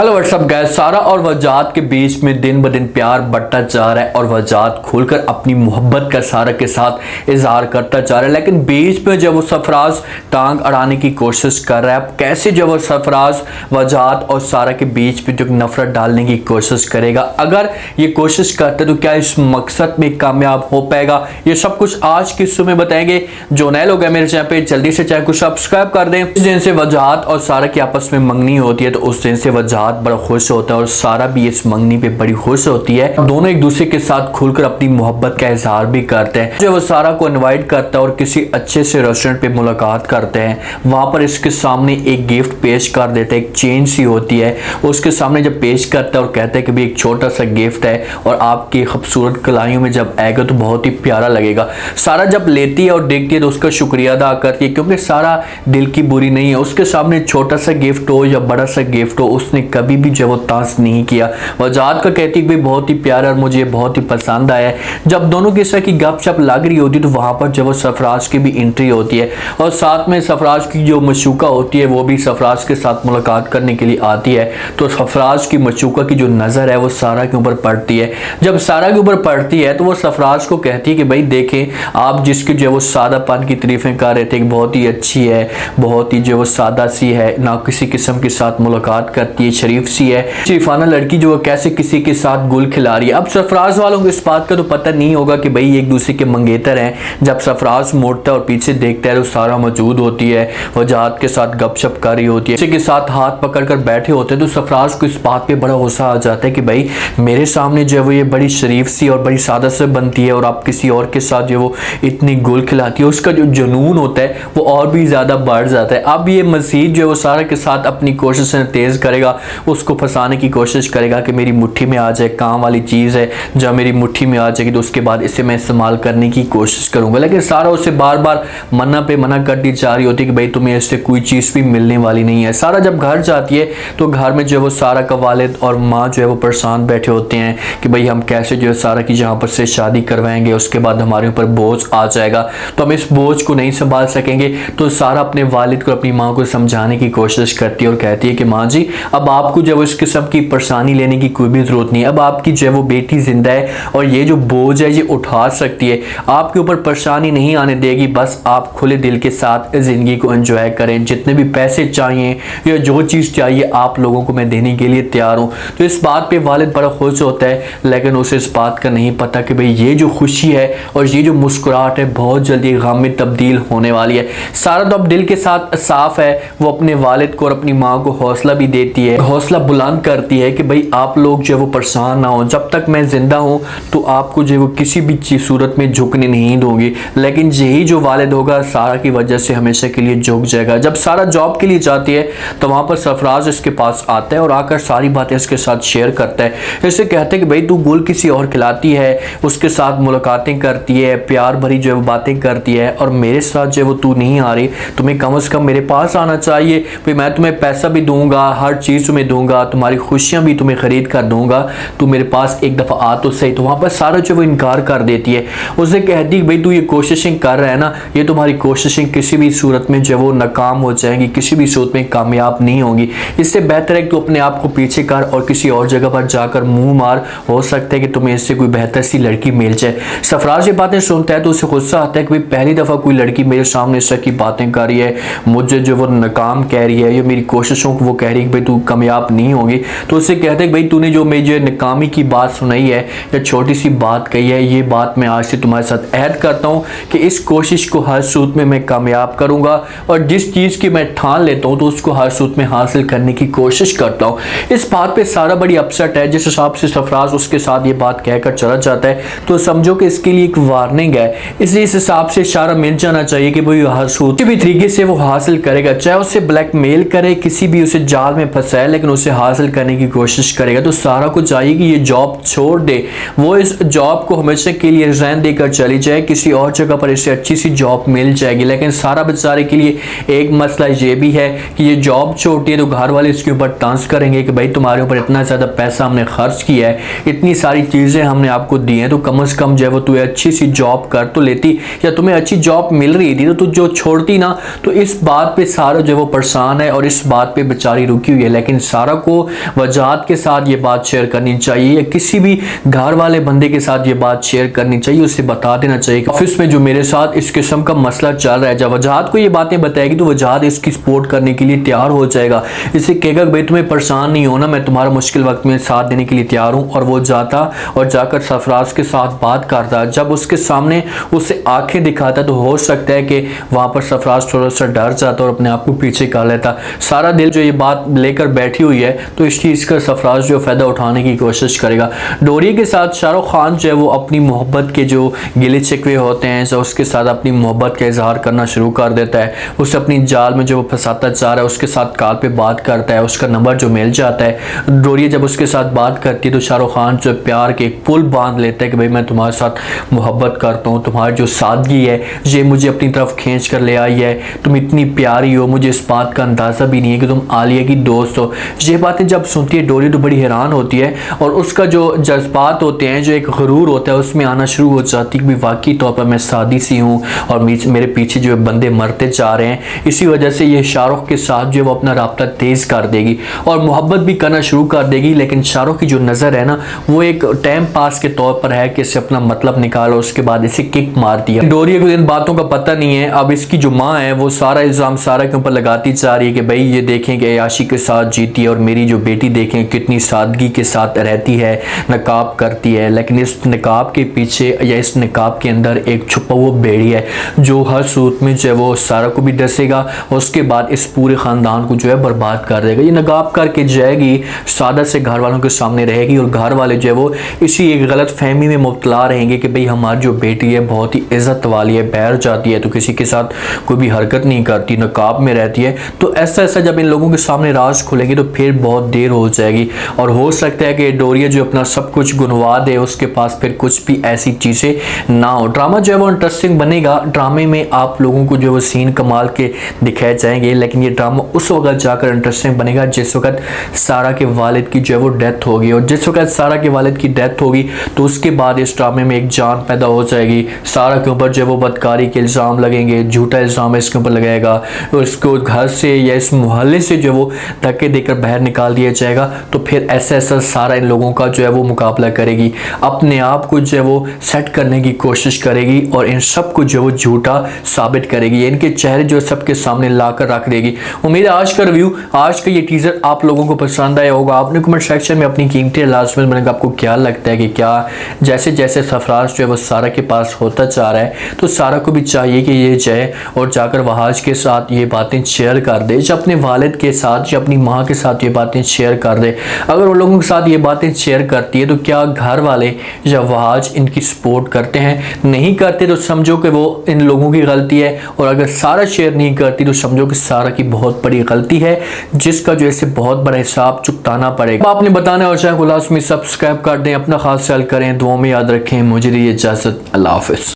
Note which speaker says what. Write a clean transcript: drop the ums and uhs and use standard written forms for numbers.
Speaker 1: Hello what's up guys, सारा और वजात के बीच में दिन ब दिन प्यार बढ़ता जा रहा है और वजात खुलकर अपनी मोहब्बत का सारा के साथ इजहार करता जा रहा है। लेकिन बीच में जब वो सरफराज टांग अड़ाने की कोशिश कर रहा है, कैसे जब वो सरफराज वजात और सारा के बीच में जो नफरत डालने की कोशिश करेगा, अगर ये कोशिश करते तो क्या इस मकसद में कामयाब हो पाएगा, ये सब कुछ आज की सुबह बताएंगे। जो नए लोग हैं मेरे चैनल पे, जल्दी से चैनल को सब्सक्राइब कर दें। जिस दिन से वजात और सारा की आपस में मंगनी होती है तो उस दिन से वजात बड़ा खुश होता है और सारा भी इस मंगनी पे बड़ी खुश होती है। दोनों एक दूसरे के साथ खुलकर अपनी मोहब्बत का इजहार भी करते हैं। जब वो सारा को इनवाइट करता है और किसी अच्छे से रेस्टोरेंट पे मुलाकात करते हैं, वहां पर इसके सामने एक गिफ्ट पेश कर देते हैं, एक चेन सी होती है, उसके सामने जब पेश करता है और कहता है कि भाई एक छोटा सा गिफ्ट है और आपकी खूबसूरत कलाइयों में जब आएगा तो बहुत ही प्यारा लगेगा। सारा जब लेती है और देखती है तो उसका शुक्रिया अदा करती है, क्योंकि सारा दिल की बुरी नहीं है। उसके सामने छोटा सा गिफ्ट हो या बड़ा सा गिफ्ट हो, उसने कभी भी जो वो तास नहीं किया। वजात का कहती भी बहुत ही प्यारा और मुझे बहुत ही पसंद आया है। जब दोनों की तरह की गपशप लग रही होती है तो वहां पर जब वो सरफराज की भी एंट्री होती है और साथ में सरफराज की जो मशूका होती है वो भी सरफराज के साथ मुलाकात करने के लिए आती है। तो सरफराज की मशूका की जो नजर है वो सारा के ऊपर पड़ती है। जब सारा के ऊपर पड़ती है तो वो सरफराज को कहती है कि भाई देखें, आप जिसकी जो वो सादापन की तारीफें कर रहे थे कि बहुत ही अच्छी है, बहुत ही जो वो सादा सी है, ना किसी किस्म के साथ मुलाकात करती है, शरीफ सी है, शरीफाना लड़की जो कैसे किसी के साथ गुल खिला रही है। अब सरफराज वालों को इस बात का तो पता नहीं होगा कि भाई एक दूसरे के मंगेतर हैं। जब सरफराज मोड़ता है और पीछे देखता है तो सारा मौजूद होती है, वजात के साथ गपशप कर रही होती है, किसी के साथ हाथ पकड़कर बैठे होते हैं। तो सरफराज को इस बात पे बड़ा गुस्सा आ जाता है कि भाई मेरे सामने जो है वो ये बड़ी शरीफ सी और बड़ी सादा से बनती है और आप किसी और के साथ जो वो इतनी गुल खिलाती है, उसका जो जुनून होता है वो और भी ज्यादा बढ़ जाता है। अब ये मजीद जो है वो सारा के साथ अपनी कोशिशें तेज करेगा, उसको फंसाने की कोशिश करेगा कि मेरी मुट्ठी में आ जाए, काम वाली चीज़ है, जब मेरी मुट्ठी में आ जाएगी तो उसके बाद इसे मैं इस्तेमाल करने की कोशिश करूंगा। लेकिन सारा उसे बार बार मना पे मना करती जा रही होती है कि भाई तुम्हें इससे कोई चीज़ भी मिलने वाली नहीं है। सारा जब घर जाती है तो घर में जो है वो सारा का वालिद और माँ जो है वो परेशान बैठे होते हैं कि भाई हम कैसे जो है सारा की जहाँ पर से शादी करवाएंगे, उसके बाद हमारे ऊपर बोझ आ जाएगा तो हम इस बोझ को नहीं संभाल सकेंगे। तो सारा अपने वालिद को, अपनी माँ को समझाने की कोशिश करती है और कहती है कि माँ जी, अब आपको जो इस किस्म की परेशानी लेने की कोई भी जरूरत नहीं है। अब आपकी जो है वो बेटी जिंदा है और ये जो बोझ है ये उठा सकती है, आपके ऊपर परेशानी नहीं आने देगी। बस आप खुले दिल के साथ जिंदगी को एंजॉय करें, जितने भी पैसे चाहिए या जो चीज़ चाहिए आप लोगों को मैं देने के लिए तैयार हूँ। तो इस बात पे वालिद बड़ा खुश होता है, लेकिन उसे इस बात का नहीं पता कि भाई ये जो खुशी है और ये जो मुस्कुराहट है बहुत जल्दी गम में तब्दील होने वाली है। सारा तो अब दिल के साथ साफ है, वो अपने वालिद को और अपनी माँ को हौसला भी देती है, हौसला बुलंद करती है कि भाई आप लोग जो है वो परेशान ना हो, जब तक मैं जिंदा हूँ तो आपको जो है वो किसी भी सूरत में झुकने नहीं दूंगी। लेकिन यही जो वालिद होगा सारा की वजह से हमेशा के लिए झुक जाएगा। जब सारा जॉब के लिए जाती है तो वहाँ पर सरफराज इसके पास आता है और आकर सारी बातें इसके साथ शेयर करता है। इससे कहते हैं कि भाई तू गुल किसी और खिलाती है, उसके साथ मुलाकातें करती है, प्यार भरी जो है वो बातें करती है और मेरे साथ जो है वो तू नहीं आ रही, तुम्हें कम से कम मेरे पास आना चाहिए। भाई मैं तुम्हें पैसा भी दूंगा, हर चीज़ तुम्हें दूंगा, तुम्हारी खुशियाँ भी तुम्हें खरीद कर दूंगा, तू मेरे पास एक दफ़ा आ तो सही। तो वहाँ पर सारा जो वो इनकार कर देती है, उसे कहती है भाई तू ये कोशिशें कर रहा है ना, ये तुम्हारी कोशिशें किसी भी सूरत में जो वो नाकाम हो जाएंगी, किसी भी सूरत में कामयाब नहीं होंगी। इससे बेहतर है कि तू अपने आप को पीछे कर और किसी और जगह पर जाकर मुंह मार, हो सकता है कि तुम्हें इससे कोई बेहतर सी लड़की मिल जाए। सरफराज ये बातें सुनता है तो उसे गुस्सा आता है कि भाई पहली दफ़ा कोई लड़की मेरे सामने इस तरह की बातें कर रही है, मुझे जो वो नाकाम कह रही है, या मेरी कोशिशों को वो कह रही है कि भाई तू कामयाब नहीं होगी। तो उससे कहते हैं भाई तूने जो मुझे नाकामी की बात सुनाई है या छोटी सी बात कही है, ये बात मैं आज से तुम्हारे साथ ऐड करता हूँ कि इस कोशिश को हर सूरत में मैं कामयाब करूँगा और जिस चीज़ की मैं ठान लेता हूँ तो उसको हर सूरत में हासिल करने की कोशिश करता हूँ। इस बात पे सारा बड़ी अपसेट है। जिस हिसाब से सरफराज उसके साथ ये बात कहकर चला जाता है तो समझो कि इसके लिए एक वार्निंग है, इसलिए इस हिसाब से इशारा मिल जाना चाहिए कि भाई हर सूरत किसी भी तरीके से वो हासिल करेगा, चाहे उसे ब्लैकमेल करे, किसी भी उसे जाल में फंसाए, लेकिन उसे हासिल करने की कोशिश करेगा। तो सारा को चाहिए कि ये जॉब छोड़ दे, वो इस जॉब को हमेशा के लिए रिजाइन देकर चली जाए, किसी और जगह पर इसे अच्छी सी जॉब मिल जाएगी। लेकिन सारा बेचारे के लिए एक मसला ये भी है कि ये जॉब छोड़ती है तो घर वाले इसके ऊपर टांस करेंगे कि भाई तुम्हारे ऊपर इतना ज़्यादा पैसा हमने खर्च किया है, इतनी सारी चीज़ें हमने आपको दी हैं, तो कम से कम जो है वो तू अच्छी सी जॉब कर तो लेती, या तुम्हें अच्छी जॉब मिल रही थी तो जो छोड़ती ना। तो इस बात पे सारा जो वो परेशान है और इस बात पे बेचारी रुकी हुई है। लेकिन सारा को वजाहत के साथ ये बात शेयर करनी चाहिए या किसी भी घर वाले बंदे के साथ ये बात शेयर करनी चाहिए, उसे बता देना चाहिए कि ऑफिस में जो मेरे साथ इस किस्म का मसला चल रहा है। जब वजाहत को ये बातें बताएगी तो वजाहत इसकी सपोर्ट करने के लिए तैयार हो जाएगा, इसे कहेगा भाई तुम्हें परेशान नहीं होना, मैं तुम्हारा मुश्किल वक्त में साथ देने के लिए तैयार हूँ। और वो जाता और जाकर सरफराज के साथ बात करता, जब उसके सामने उसे आंखें दिखाता तो हो सकता है कि वहाँ पर सरफराज थोड़ा सा डर जाता और अपने आप को पीछे कर लेता। सारा दिल जो ये बात लेकर बैठी हुई है तो इस चीज़ का सरफराज जो फ़ायदा उठाने की कोशिश करेगा। डोरिया के साथ शाहरुख खान जो है वो अपनी मोहब्बत के जो गिले शिकवे होते हैं जो उसके साथ अपनी मोहब्बत का इजहार करना शुरू कर देता है। उसे अपनी जाल में जो वो फंसाता चाह रहा है उसके साथ कॉल पे बात करता है, उसका नंबर जो मिल जाता है। डोरिया जब उसके साथ बात करती है तो शाहरुख खान जो प्यार के एक पुल बांध लेता है कि भाई मैं तुम्हारे साथ मोहब्बत करता हूँ, तुम्हारी जो सादगी है ये मुझे अपनी तरफ खींच कर ले आई है, तुम इतनी प्यारी हो, मुझे इस बात का अंदाज़ा भी नहीं है कि तुम आलिया की दोस्त हो। ये बातें जब सुनती है डोरिया तो बड़ी हैरान होती है और उसका जो जज्बात होते हैं, जो एक गुरूर होता है उसमें आना शुरू हो जाती है कि वाकई तौर पर मैं सादी सी हूँ और मेरे पीछे जो बंदे मरते जा रहे हैं। इसी वजह से ये शाहरुख के साथ जो वो अपना राब्ता तेज़ कर देगी और मोहब्बत भी करना शुरू कर देगी। लेकिन शाहरुख की जो नज़र है ना वो एक टाइम पास के तौर पर है कि इसे अपना मतलब निकालो, उसके बाद इसे किक मार दिया। डोरिया को इन बातों का पता नहीं है। अब इसकी जो माँ है वो सारा इल्ज़ाम सारा के ऊपर लगाती जा रही है कि भाई ये देखें कि अयाशी के साथ जीती है और मेरी जो बेटी देखें कितनी सादगी के साथ रहती है, नकाब करती है, लेकिन इस नकाब के पीछे या इस नकाब के अंदर एक छुपा हुआ भेड़ी है जो हर सूरत में जो है वो सारा को भी डसेगा और उसके बाद इस पूरे ख़ानदान को जो है बर्बाद कर देगा। ये नकाब करके जाएगी, सादा से घर वालों के सामने रहेगी और घर वाले जो है वो इसी एक गलत फहमी में मुब्तला रहेंगे कि भाई हमारी जो बेटी है बहुत ही इज़्ज़त वाली है, बाहर जाती है तो किसी के साथ कोई भी हरकत नहीं करती, नकाब में रहती है। तो ऐसा ऐसा जब इन लोगों के सामने राज खुलेंगे तो फिर बहुत देर हो जाएगी और हो सकता है कि डोरिया जो अपना सब कुछ गुनवा दे, उसके पास फिर कुछ भी ऐसी चीज़ें ना हो। ड्रामा जो है वो इंटरेस्टिंग बनेगा। ड्रामे में आप लोगों को जो वो सीन कमाल के दिखाए जाएंगे, लेकिन ये ड्रामा उस वक्त जाकर इंटरेस्टिंग बनेगा जिस वक्त सारा के वालिद की जो है वो डेथ होगी और जिस वक्त सारा के वालिद की डेथ होगी तो उसके बाद इस ड्रामे में एक जान पैदा हो जाएगी। सारा के ऊपर जो है वो बदकारी के इल्ज़ाम लगेंगे, झूठा इल्ज़ाम इसके ऊपर लगाएगा और इसको घर से या इस मोहल्ले से जो वो धक्के देकर बाहर निकाल दिया जाएगा। तो फिर ऐसा ऐसा सारा इन लोगों का जो है वो मुकाबला करेगी, अपने आप को जो है वो सेट करने की कोशिश करेगी और इन सब को जो है वो झूठा साबित करेगी, इनके चेहरे जो सबके सामने ला कर रख देगी। उम्मीद है आज का रिव्यू, आज का ये टीज़र आप लोगों को पसंद आया होगा। आपने कमेंट सेक्शन में अपनी कीमती लाजमत बनाकर आपको क्या लगता है कि क्या जैसे जैसे सरफराज जो है वो सारा के पास होता जा रहा है तो सारा को भी चाहिए कि ये जाए और जाकर वहाज के साथ ये बातें शेयर कर दे, जो अपने वालिद के साथ या अपनी माँ के साथ ये बातें शेयर कर दे। अगर उन लोगों के साथ ये बातें शेयर करती है तो क्या घर वाले या वहाज इनकी सपोर्ट करते हैं? नहीं करते तो समझो कि वो इन लोगों की गलती है और अगर सारा शेयर नहीं करती तो समझो कि सारा की बहुत बड़ी गलती है जिसका जो है बहुत बड़ा हिसाब चुकाना पड़ेगा। आपने बताना और चाहे को लास्ट में सब्सक्राइब कर दें, अपना खास ख्याल करें, दुआ में याद रखें। मुझे दी इजाज़त, अल्लाह हाफ़िज़।